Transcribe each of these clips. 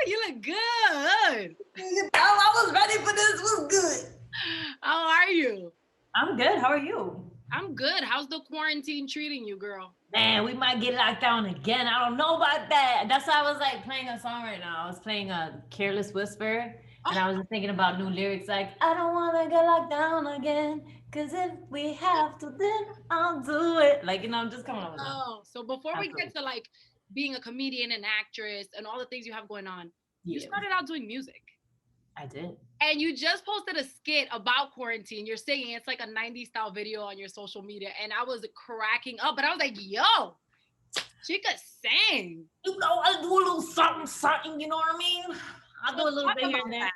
You look good. Oh, I was ready for this. Was good. How are you? I'm good. How are you? I'm good. How's the quarantine treating you, girl? Man, we might get locked down again. I don't know about that. That's why I was like playing a song right now. I was playing a Careless Whisper, and Oh, I was just thinking about new lyrics like, I don't want to get locked down again, because if we have to, then I'll do it. Like, I'm just coming up with them. oh. So before we Absolutely. get to like being a comedian and actress and all the things you have going on, you Yeah, started out doing music. I did. And you just posted a skit about quarantine. You're singing. It's like a 90s style video on your social media. And I was cracking up. But I was like, yo, she could sing. I do a little something, something, you know what I mean? I'll So do a little talk bit here about and there. that.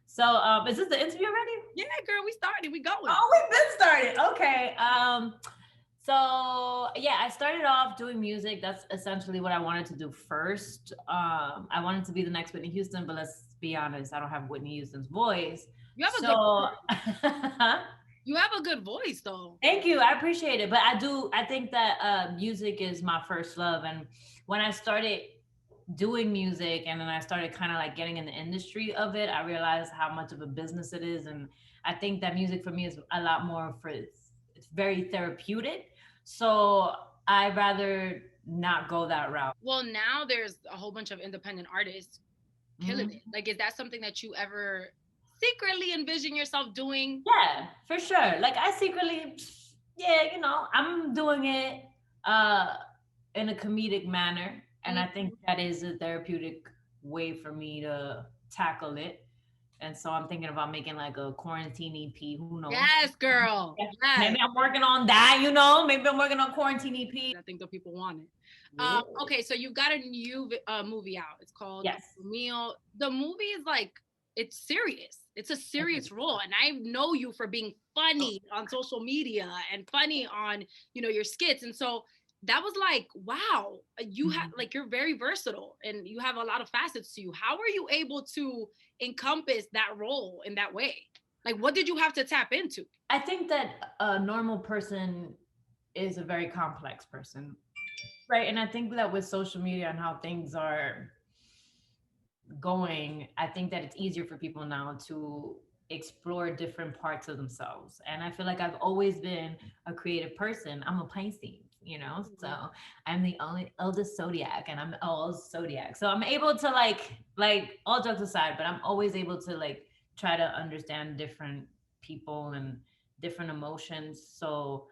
So, is this the interview already? Yeah, girl, we started. We going. Oh, we've been started. Okay. So yeah, I started off doing music. That's essentially what I wanted to do first. I wanted to be the next Whitney Houston, but let's be honest, I don't have Whitney Houston's voice. You have a good So you have a good voice though. thank you. I appreciate it. But I think that music is my first love. And when I started doing music and then I started kind of like getting in the industry of it, I realized how much of a business it is. And I think that music for me is a lot more for it's very therapeutic. So I rather not go that route. Well, now there's a whole bunch of independent artists killing Mhm. it. Like, is that something that you ever secretly envision yourself doing? Yeah, for sure. Like I secretly, yeah, I'm doing it uh in a comedic manner. And I think that is a therapeutic way for me to tackle it. And so I'm thinking about making like a quarantine EP. Who knows? Yes, girl. Yeah. Yes. Maybe I'm working on that, Maybe I'm working on quarantine EP. I think the people want it. Yeah. Okay, so you've got a new movie out. It's called Yes. Meal. The movie is like it's serious. It's a serious role, and I know you for being funny on social media and funny on your skits, and so that was like wow. You have like you're very versatile, and you have a lot of facets to you. How are you able to encompass that role in that way? Like, what did you have to tap into? I think that a normal person is a very complex person. Right. And I think that with social media and how things are going, I think that it's easier for people now to explore different parts of themselves. And I feel like I've always been a creative person. I'm a Pisces, so I'm the only eldest zodiac and I'm all zodiac. So I'm able to like all jokes aside, but I'm always able to like try to understand different people and different emotions. So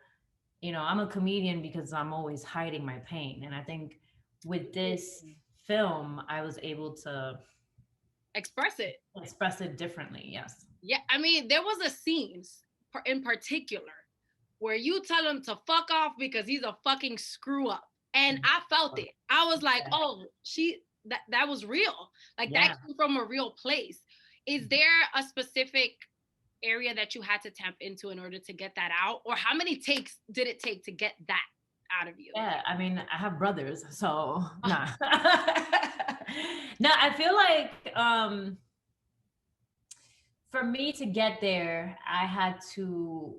I'm a comedian because I'm always hiding my pain. And I think with this film, I was able to Express it. express it differently. Yes. Yeah, I mean, there was a scene in particular where you tell him to fuck off because he's a fucking screw up, and I felt it. I was like, oh, that was real. Like that came from a real place. Is there a specific area that you had to tap into in order to get that out, or how many takes did it take to get that out of you? Yeah, I mean, I have brothers, so nah. No, I feel like for me to get there, I had to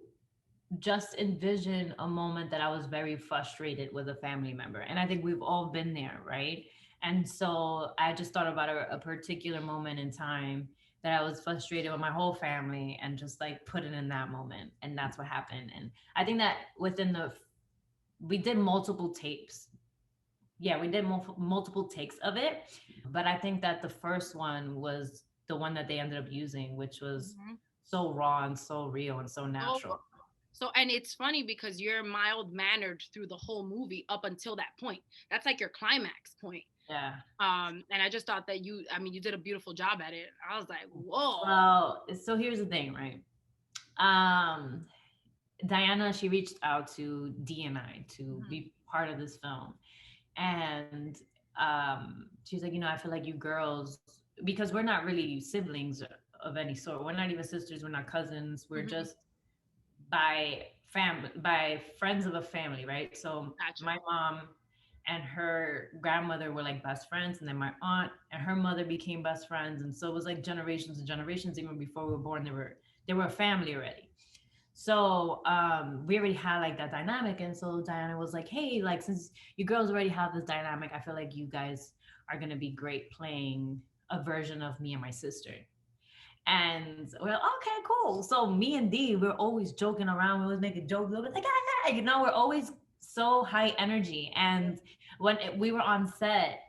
just envision a moment that I was very frustrated with a family member. And I think we've all been there, right? And so I just thought about a particular moment in time that I was frustrated with my whole family and just like put it in that moment. And that's what happened. And I think that we did multiple tapes. Yeah, we did multiple takes of it. But I think that the first one was the one that they ended up using, which was so raw and so real and so natural. So, and it's funny because you're mild mannered through the whole movie up until that point. That's like your climax point. Yeah. And I just thought that you did a beautiful job at it. I was like, whoa. Well, so here's the thing, right? Diana, she reached out to D&I to be part of this film. And she's like, I feel like you girls, because we're not really siblings of any sort. We're not even sisters. We're not cousins. We're just by friends of a family, right? So my mom and her grandmother were like best friends, and then my aunt and her mother became best friends, and so it was like generations and generations. Even before we were born, they were a family already. So we already had like that dynamic. And so Diana was like, hey, like since you girls already have this dynamic, I feel like you guys are gonna be great playing a version of me and my sister. And we're like, okay, cool. So me and Dee, we're always joking around. We always making jokes. We're like, we're always so high energy. And when we were on set,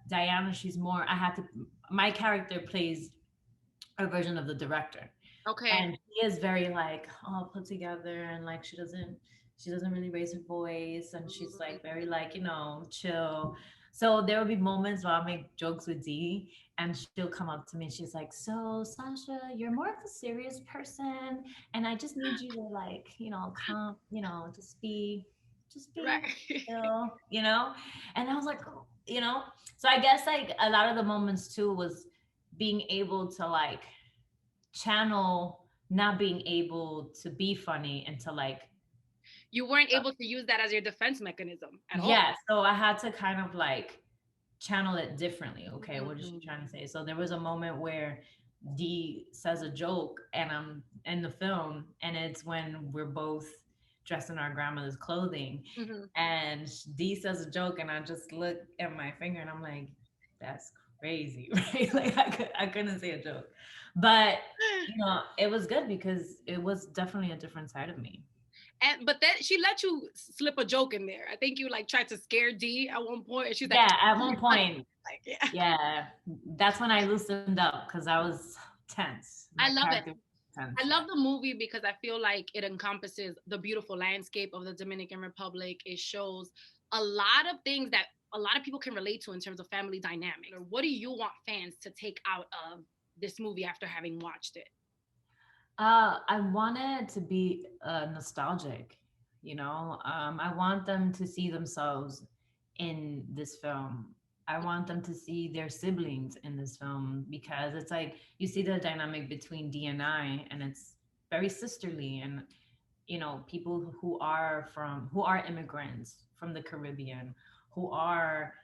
Diana, she's more, my character plays a version of the director. Okay. And she is very like all put together and like she doesn't really raise her voice and she's like very like, chill. So there will be moments where I'll make jokes with Dee and she'll come up to me and she's like, so Sasha, you're more of a serious person and I just need you to like, come, just be Right. chill, And I was like, oh, So I guess like a lot of the moments too was being able to like channel not being able to be funny and to like You weren't able to use that as your defense mechanism at all. yeah, so I had to kind of like channel it differently. Okay, what is she Mm. trying to say? So there was a moment where Dee says a joke and I'm in the film and it's when we're both dressed in our grandmother's clothing Mhm. and Dee says a joke and I just look at my finger and I'm like, that's crazy, right? Like I couldn't say a joke. But it was good because it was definitely a different side of me. And but then she let you slip a joke in there. I think you like tried to scare D at one point, and she's like, Yeah, at one point, like yeah. yeah, that's when I loosened up because I was tense. My I love it. character was tense. I Yeah. love the movie because I feel like it encompasses the beautiful landscape of the Dominican Republic. It shows a lot of things that a lot of people can relate to in terms of family dynamic. Or what do you want fans to take out of this movie after having watched it? I want it to be nostalgic. I want them to see themselves in this film. I want them to see their siblings in this film because it's like you see the dynamic between D and it's very sisterly and people who are immigrants from the Caribbean who are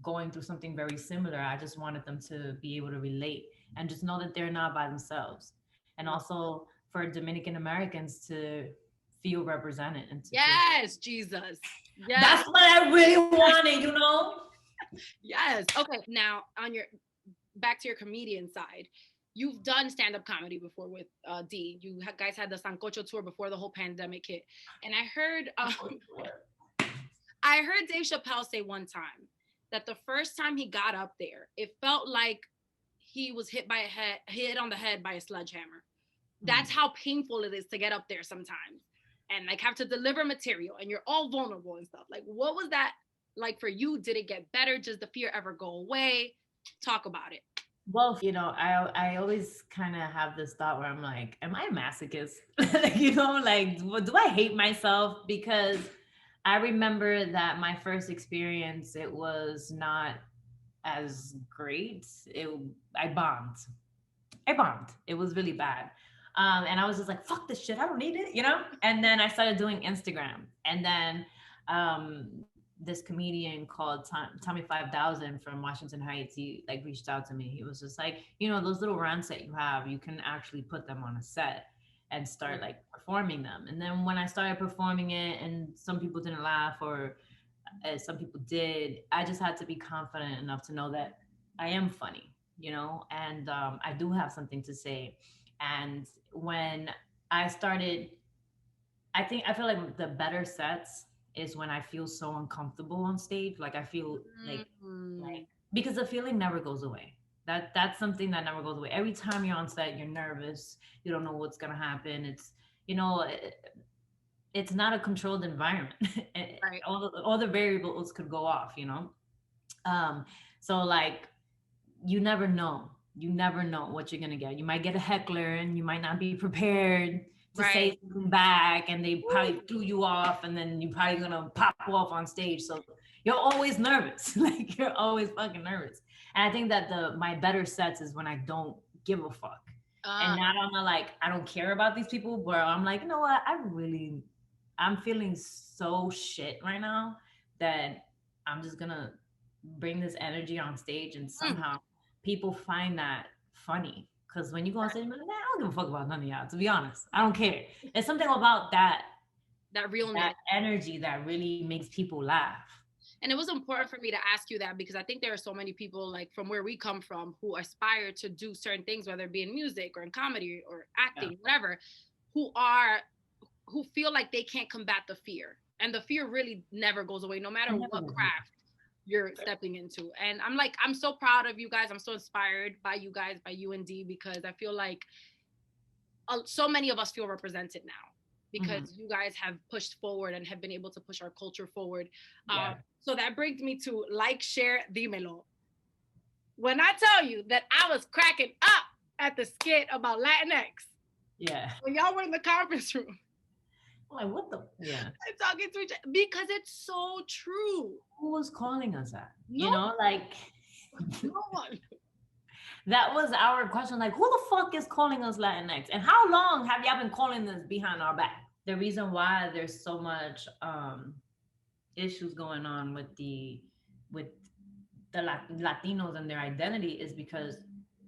going through something very similar. I just wanted them to be able to relate and just know that they're not by themselves, and also for Dominican Americans to feel represented and to feel Yes, Jesus. Yes. that's what I really wanted. Yes. Okay. Now, on your back to your comedian side, you've done stand up comedy before with D. You guys had the Sancocho tour before the whole pandemic hit, and I heard Dave Chappelle say one time that the first time he got up there, it felt like he was hit on the head by a sledgehammer. That's how painful it is to get up there sometimes and like have to deliver material and you're all vulnerable and stuff. Like, what was that like for you? Did it get better? Does the fear ever go away? Talk about it. Well, I always kind of have this thought where I'm like, am I a masochist? Like, do I hate myself? Because I remember that my first experience, it was not as great. I bombed. I bombed. It was really bad. And I was just like, fuck this shit. I don't need it. And then I started doing Instagram. And then this comedian called Tommy 5000 from Washington Heights, he like reached out to me. He was just like, those little rants that you have, you can actually put them on a set and start like performing them. And then when I started performing it and some people didn't laugh or some people did, I just had to be confident enough to know that I am funny, and I do have something to say. And when I started, I feel like the better sets is when I feel so uncomfortable on stage. Like I feel Mm. like because the feeling never goes away. That's something that never goes away. Every time you're on set, you're nervous. You don't know what's gonna happen. You know, it's not a controlled environment. Right. All the variables could go off. Um, so like you never know what you're gonna get. You might get a heckler and you might not be prepared to Right. say something back and they probably threw you off and then you're probably gonna pop off on stage. So you're always nervous. Like you're always fucking nervous. And I think that my better sets is when I don't give a fuck. And Uh, not on the like, I don't care about these people, but I'm like, you know what? I'm feeling so shit right now that I'm just gonna bring this energy on stage and mm, somehow people find that funny. Because when you go on stage, you're like, don't give a fuck about none of y'all, to be honest. I don't care. It's something about That that realness. energy that really makes people laugh. And it was important for me to ask you that because I think there are so many people like from where we come from who aspire to do certain things, whether it be in music or in comedy or Yeah. acting, whatever, who are who feel like they can't combat the fear. And the fear really never goes away, no matter It never what goes away. craft you're stepping into. And I'm like, I'm so proud of you guys. I'm so inspired by you guys, by UND, because I feel like so many of us feel represented now because Mhm. you guys have pushed forward and have been able to push our culture forward. Yeah. So that brings me to like, share, dímelo. When I tell you that I was cracking up at the skit about Latinx, Yeah. when y'all were in the conference room, I'm like, what the? Yeah. and talking to each other, because it's so true. Who was calling us that? No, Like no one. that was our question. Like, who the fuck is calling us Latinx? And how long have y'all been calling this behind our back? The reason why there's so much issues going on with the Latinos and their identity is because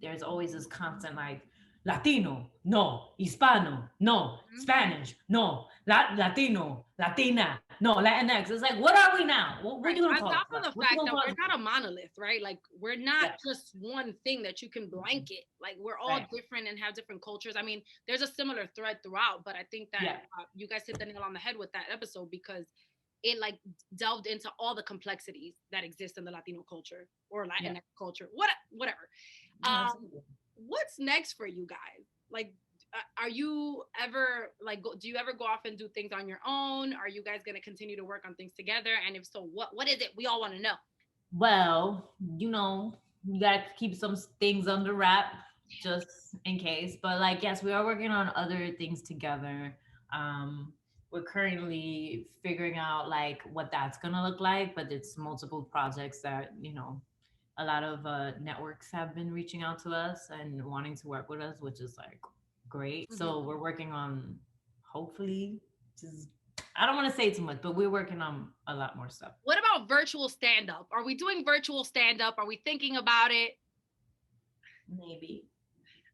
there's always this constant like Latino, no, Hispano, no, Spanish, no, Latino, Latina, no, Latinx. It's like, what are we now? What are Right. you gonna On call us? top of the What you fact gonna that call we're us? not a monolith, right? Like we're not Yeah, just one thing that you can blanket. Like we're all right. different and have different cultures. I mean, there's a similar thread throughout, but I think that Yeah, you guys hit the nail on the head with that episode because it like delved into all the complexities that exist in the Latino culture or yeah. Latinx culture, whatever. No, Um, absolutely. what's next for you guys? Like, are you ever like do you ever go off and do things on your own? Are you guys going to continue to work on things together? And if so, what is it? We all want to know. Well, you gotta keep some things under wrap just in case. But like, yes, we are working on other things together. Um, we're currently figuring out like what that's gonna look like, but it's multiple projects that a lot of networks have been reaching out to us and wanting to work with us, which is like great. Mhm. So we're working on hopefully just I don't want to say too much, but we're working on a lot more stuff. What about virtual stand up? Are we doing virtual stand up? Are we thinking about it? Maybe.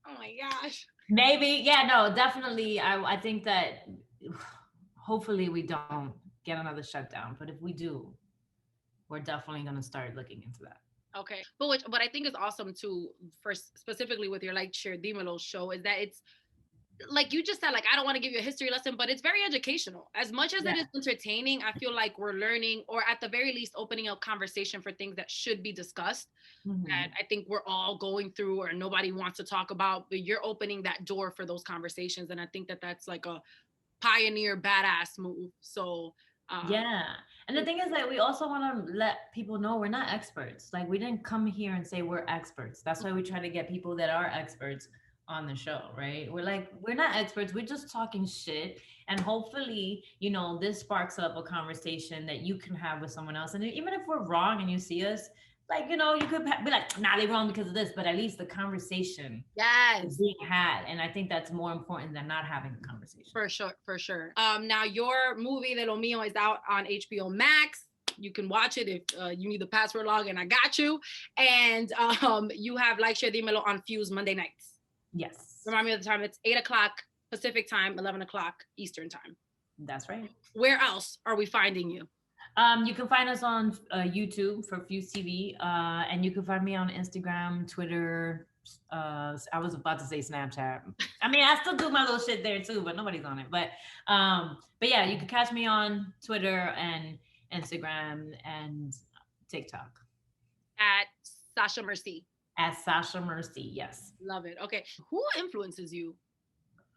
Oh my gosh. Maybe. Yeah, no, definitely. I think that hopefully we don't get another shutdown. But if we do, we're definitely gonna start looking into that. Okay. But I think is awesome too for specifically with your like share Dimelo show is that it's like you just said, like I don't want to give you a history lesson, but it's very educational. As much as it Yeah. is entertaining, I feel like we're learning, or at the very least, opening up conversation for things that should be discussed. That Hmm. I think we're all going through, or nobody wants to talk about. But you're opening that door for those conversations, and I think that that's like a pioneer, badass move. So, um, Yeah. And the thing is that we also want to let people know we're not experts. Like we didn't come here and say we're experts. That's why we try to get people that are experts on the show, right? We're like, we're not experts. We're just talking shit. And hopefully, this sparks up a conversation that you can have with someone else. And even if we're wrong and you see us, like, you could be like, nah, they're wrong because of this, but at least the conversation is yes, being had. And I think that's more important than not having a conversation. for sure, for sure. Now your movie De Lo Mío is out on HBO Max. You can watch it if you need the password login. I got you. And you have Like Share Dímelo on Fuse Monday nights. Yes, Remind me of the time. It's 8 o'clock Pacific time, 11 o'clock Eastern time. that's right. Where else are we finding you? You can find us on YouTube for Fuse TV, and you can find me on Instagram, Twitter. I was about to say Snapchat. I mean, I still do my little shit there too, but nobody's on it. But yeah, you can catch me on Twitter and Instagram and TikTok At Sasha Merci. as Sasha Merci. Yes. Love it. Okay. Who influences you?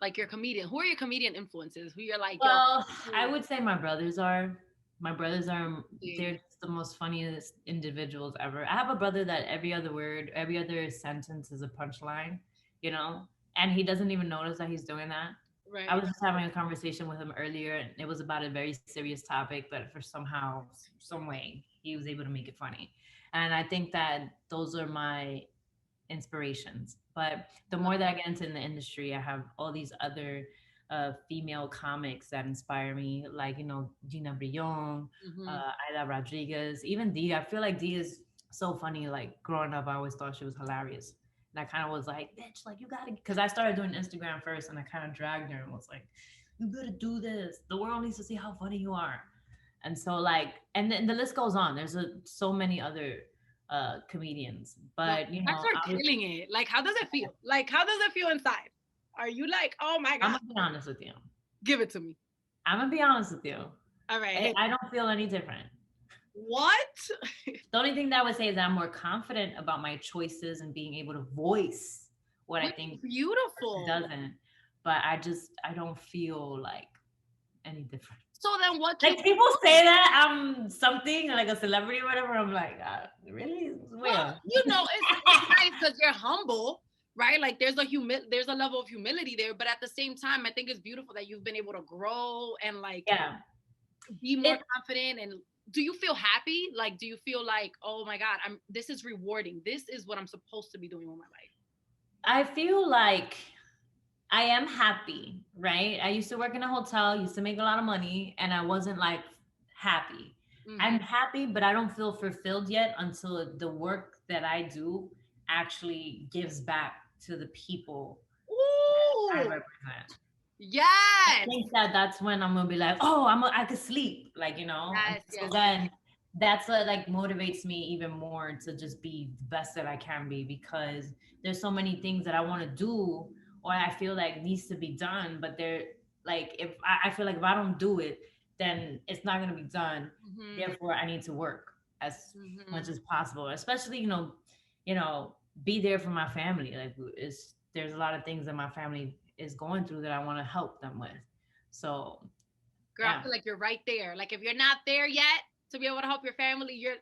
Like your comedian. Who are your comedian influences? Who you're like, yo, Well, I would say my brothers are. My brothers are. see. They're just the most funniest individuals ever. I have a brother that every other word, every other sentence is a punchline, you know, and he doesn't even notice that he's doing that. I Right. was just having a conversation with him earlier, and it was about a very serious topic, but for somehow, some way, he was able to make it funny. And I think that those are my inspirations. But the more that I get into the industry, I have all these other female comics that inspire me, like Gina Brillon, Mm-hmm. Ida Rodriguez, even Dia. I feel like Dia is so funny. Like growing up, I always thought she was hilarious. And I kind of was like, bitch, like you gotta, because I started doing Instagram first, and I kind of dragged her and was like, you gotta do this. The world needs to see how funny you are. And so like, and then the list goes on. There's so many other comedians, Yo, but you guys know, are killing it. Like, how does it feel? Like, how does it feel inside? Are you like, oh my I'm God, gonna be honest with you. give it to me? I'm gonna be honest with you. All right. I don't feel any different. What? The only thing that I would say is that I'm more confident about my choices and being able to voice what I What think beautiful. doesn't. But I don't feel like any different. So then what Like keeps people say that I'm something like a celebrity or whatever. I'm like, really? well, Where? it's nice because you're humble, right? Like there's a level of humility there, but at the same time, I think it's beautiful that you've been able to grow and like Yeah. be more It confident. And do you feel happy? Like, do you feel like, oh my God, this is rewarding. This is what I'm supposed to be doing with my life. I feel like I am happy, right? I used to work in a hotel, used to make a lot of money, and I wasn't like happy. Mm-hmm. I'm happy, but I don't feel fulfilled yet until the work that I do actually gives back to the people I Ooh, represent. I yes, think that that's when I'm gonna be like, I could sleep, like, you know. And yes, so yes, yes. then that's what like motivates me even more to just be the best that I can be, because there's so many things that I want to do or I feel like needs to be done, but they're like, if I feel like if I don't do it, then it's not gonna be done. Mm-hmm. Therefore, I need to work as Mm-hmm. much as possible, especially you know, be there for my family. Like, it's there's a lot of things that my family is going through that I want to help them with. So Girl, I yeah, feel like you're right there. Like if you're not there yet to be able to help your family, you're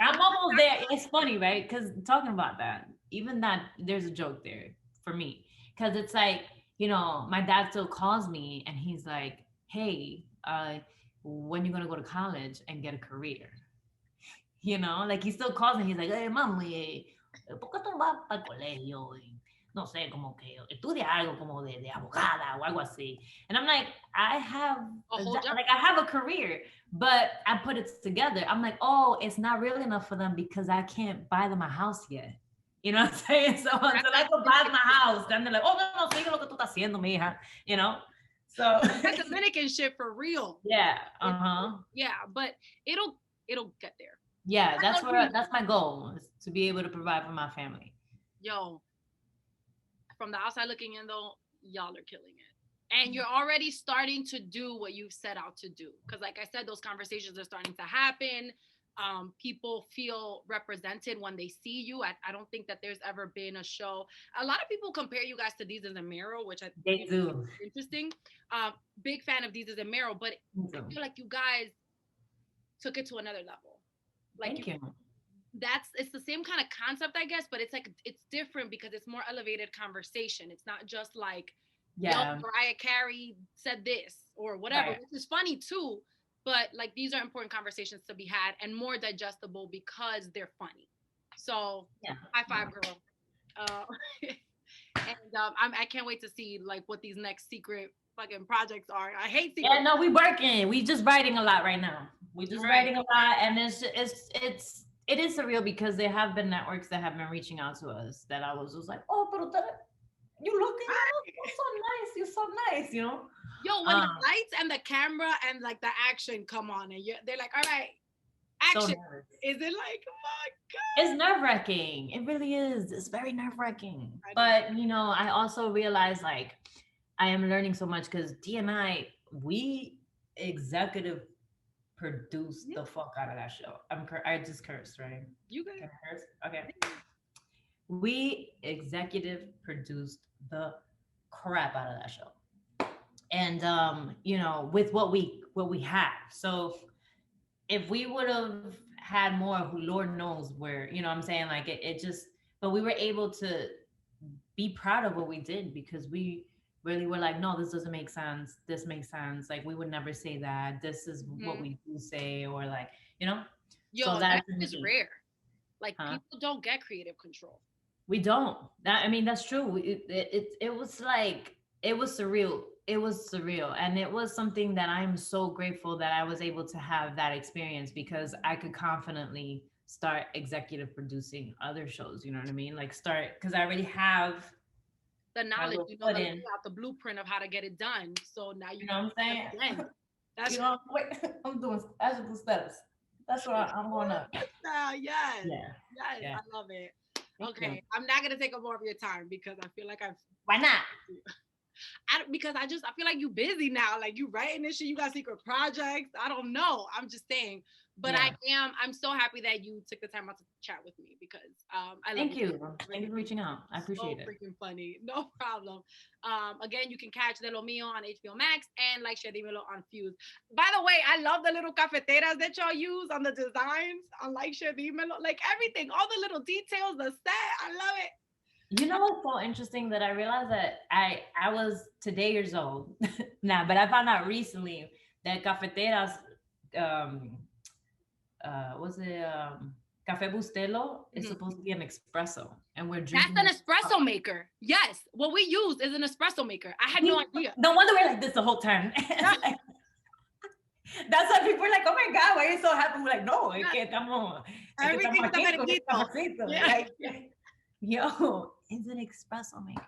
I'm almost there. It's funny, right? Because talking about that, even that, there's a joke there for me. Because it's like, you know, my dad still calls me and he's like, hey, when you gonna go to college and get a career? You know, like he still calls me. He's like, hey, mami, ¿por qué tú no vas para el colegio? Y no sé, como que estudia algo como de abogada o algo así. And I'm like, I have, a whole job. like, I have a career, but I put it together. I'm like, oh, it's not really enough for them because I can't buy them a house yet. You know what I'm saying? So until I go buy them a house, then they're like, oh, no, no, sigue lo que tú estás haciendo, mija. You know? So, That Dominican shit for real. yeah, It's, uh-huh. yeah, but it'll get there. Yeah, I know you know. that's my goal, is to be able to provide for my family. Yo, from the outside looking in though, y'all are killing it. And you're already starting to do what you've set out to do. Because like I said, those conversations are starting to happen. People feel represented when they see you. I don't think that there's ever been a show. A lot of people compare you guys to Deezus and Mero, which I They think do. is interesting. Big fan of Deezus and Mero, but They I do. feel like you guys took it to another level. Like Thank you. it's the same kind of concept, I guess, but it's like it's different because it's more elevated conversation. It's not just like, yo, Yeah, Mariah Carey said this or whatever, right. which is funny too. But like these are important conversations to be had and more digestible because they're funny. So Yeah. high Yeah. five, girl. Uh, and I can't wait to see like what these next secret fucking projects are. I hate Yeah, secret. no, we working. We just writing a lot right now. We just Right. writing a lot, and it is surreal because there have been networks that have been reaching out to us that I was just like, oh, pero you looking you're so nice, you're so nice, you know. Yo, when the Um, lights and the camera and like the action come on and they're like, all right, so action. nervous. Is it like, oh my It's nerve wracking. It really is. It's very nerve wracking. God? I know. But you know, I also realize like I am learning so much because DNI, we executive produced Yeah, the fuck out of that show. I just cursed, right? you guys. Can I curse? Okay. We executive produced the crap out of that show. And you know, with what we have. So if we would have had more, who Lord knows where, you know what I'm saying? Like it just, but we were able to be proud of what we did because we really were like, no, this doesn't make sense. This makes sense. Like we would never say that. This is what Mhm. we do say, or like, you know? So Yo, that that's is me. rare. Like Huh? people don't get creative control. We don't. That I mean, that's true. It was like it was surreal. It was surreal, and it was something that I'm so grateful that I was able to have that experience because I could confidently start executive producing other shows. You know what I mean? Like start, because I already have the my knowledge, little you know, foot the in. layout, the blueprint of how to get it done. So now you You know what I'm saying? again. That's Wait, I'm doing agile steps. That's what I'm going up. yes. Yeah. Yes, Yeah. I love it. Thank Okay, you. I'm not gonna take up more of your time because I feel like Why not? because I feel like you busy now. Like you writing this shit, you got secret projects. I don't know. I'm just saying. But Yeah. I'm so happy that you took the time out to chat with me because I love Thank you. Thank you for reaching out. I so appreciate it. freaking funny. No problem. Again, you can catch De Lo Mio on HBO Max and Like Share Dímelo on Fuse. By the way, I love the little cafeteras that y'all use on the designs on Like Share Dímelo. Like everything, all the little details, the set. I love it. You know what's so interesting that I realized that I was today years old now, but I found out recently that cafeteras was it Café Bustelo is supposed to be an espresso, and we're That's drinking an it. espresso maker. Yes, what we use is an espresso maker. I had no idea. No wonder we're like this the whole time. That's why people are like, oh my God, why are you so happy? We're like, no, es que estamos aquí con el cafecito. Yeah. Like, yo, it's an espresso maker.